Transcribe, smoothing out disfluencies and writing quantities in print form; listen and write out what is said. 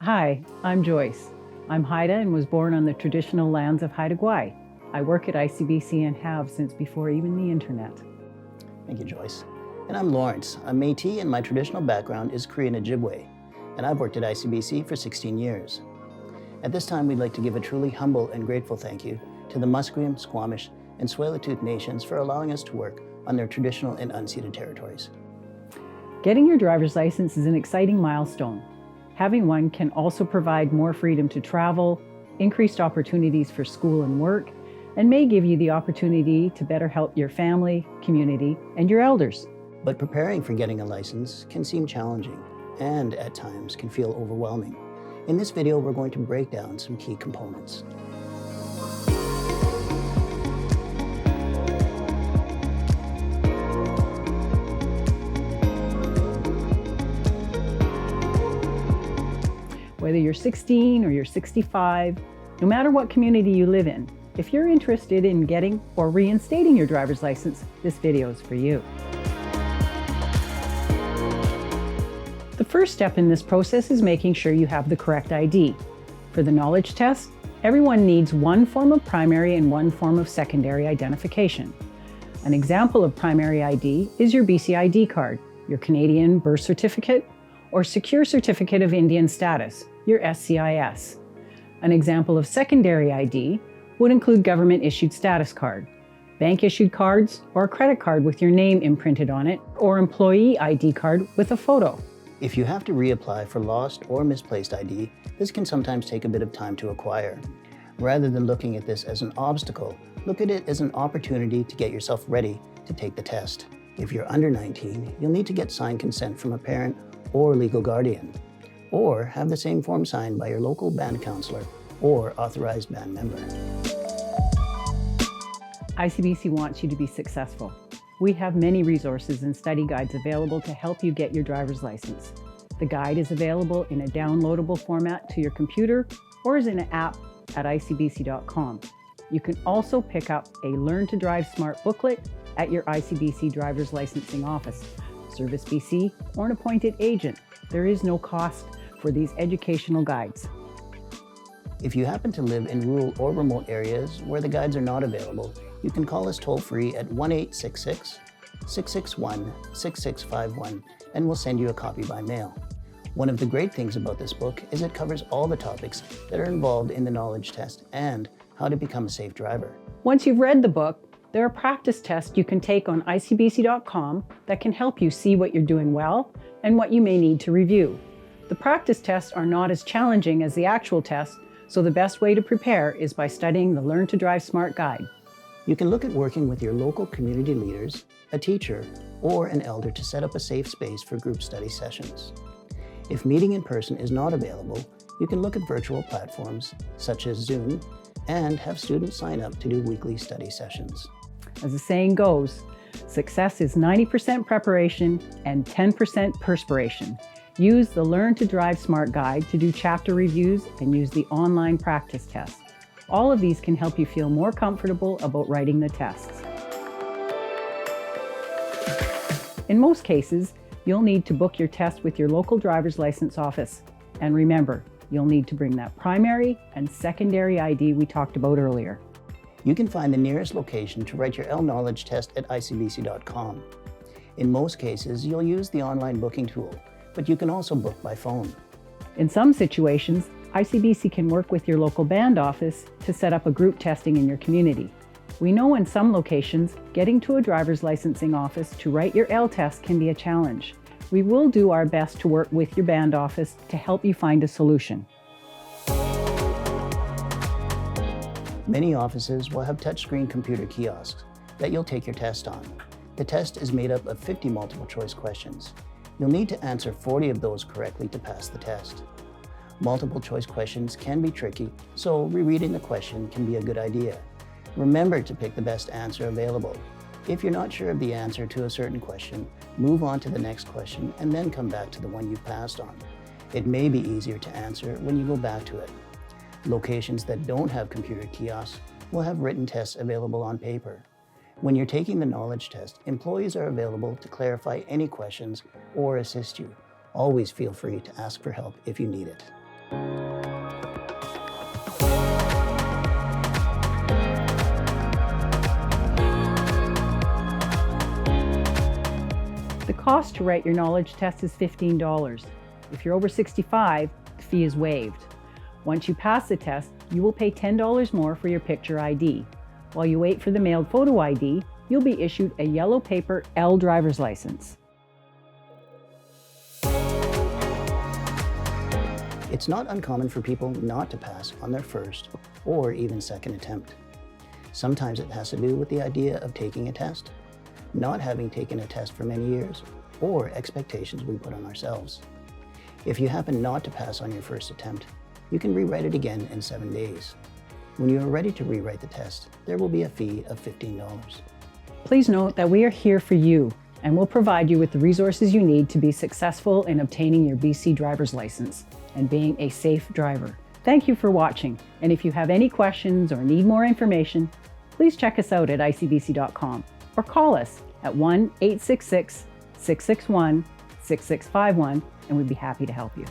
Hi, I'm Joyce. I'm Haida and was born on the traditional lands of Haida Gwaii. I work at ICBC and have since before even the internet. Thank you, Joyce. And I'm Lawrence. I'm Métis and my traditional background is Cree and Ojibwe, and I've worked at ICBC for 16 years. At this time, we'd like to give a truly humble and grateful thank you to the Musqueam, Squamish, and Tsleil-Waututh nations for allowing us to work on their traditional and unceded territories. Getting your driver's license is an exciting milestone. Having one can also provide more freedom to travel, increased opportunities for school and work, and may give you the opportunity to better help your family, community, and your elders. But preparing for getting a license can seem challenging and at times can feel overwhelming. In this video, we're going to break down some key components. Whether you're 16 or you're 65, no matter what community you live in, if you're interested in getting or reinstating your driver's license, this video is for you. The first step in this process is making sure you have the correct ID. For the knowledge test, everyone needs one form of primary and one form of secondary identification. An example of primary ID is your BC ID card, your Canadian birth certificate, or Secure Certificate of Indian Status, your SCIS. An example of secondary ID would include government-issued status card, bank-issued cards, or a credit card with your name imprinted on it, or employee ID card with a photo. If you have to reapply for lost or misplaced ID, this can sometimes take a bit of time to acquire. Rather than looking at this as an obstacle, look at it as an opportunity to get yourself ready to take the test. If you're under 19, you'll need to get signed consent from a parent or legal guardian, or have the same form signed by your local band councillor or authorized band member. ICBC wants you to be successful. We have many resources and study guides available to help you get your driver's license. The guide is available in a downloadable format to your computer or as an app at icbc.com. You can also pick up a Learn to Drive Smart booklet at your ICBC driver's licensing office, Service BC, or an appointed agent. There is no cost for these educational guides. If you happen to live in rural or remote areas where the guides are not available, you can call us toll-free at 1-866-661-6651 and we'll send you a copy by mail. One of the great things about this book is it covers all the topics that are involved in the knowledge test and how to become a safe driver. Once you've read the book, there are practice tests you can take on icbc.com that can help you see what you're doing well and what you may need to review. The practice tests are not as challenging as the actual test, so the best way to prepare is by studying the Learn to Drive Smart guide. You can look at working with your local community leaders, a teacher, or an elder to set up a safe space for group study sessions. If meeting in person is not available, you can look at virtual platforms such as Zoom and have students sign up to do weekly study sessions. As the saying goes, success is 90% preparation and 10% perspiration. Use the Learn to Drive Smart guide to do chapter reviews and use the online practice test. All of these can help you feel more comfortable about writing the tests. In most cases, you'll need to book your test with your local driver's license office. And remember, you'll need to bring that primary and secondary ID we talked about earlier. You can find the nearest location to write your L-Knowledge test at icbc.com. In most cases, you'll use the online booking tool, but you can also book by phone. In some situations, ICBC can work with your local band office to set up a group testing in your community. We know in some locations, getting to a driver's licensing office to write your L test can be a challenge. We will do our best to work with your band office to help you find a solution. Many offices will have touchscreen computer kiosks that you'll take your test on. The test is made up of 50 multiple choice questions. You'll need to answer 40 of those correctly to pass the test. Multiple choice questions can be tricky, so rereading the question can be a good idea. Remember to pick the best answer available. If you're not sure of the answer to a certain question, move on to the next question and then come back to the one you passed on. It may be easier to answer when you go back to it. Locations that don't have computer kiosks will have written tests available on paper. When you're taking the knowledge test, employees are available to clarify any questions or assist you. Always feel free to ask for help if you need it. The cost to write your knowledge test is $15. If you're over 65, the fee is waived. Once you pass the test, you will pay $10 more for your picture ID. While you wait for the mailed photo ID, you'll be issued a yellow paper L driver's license. It's not uncommon for people not to pass on their first or even second attempt. Sometimes it has to do with the idea of taking a test, not having taken a test for many years, or expectations we put on ourselves. If you happen not to pass on your first attempt, you can rewrite it again in 7 days. When you are ready to rewrite the test, there will be a fee of $15. Please note that we are here for you and will provide you with the resources you need to be successful in obtaining your BC driver's license and being a safe driver. Thank you for watching, and if you have any questions or need more information, please check us out at icbc.com or call us at 1-866-661-6651 and we'd be happy to help you.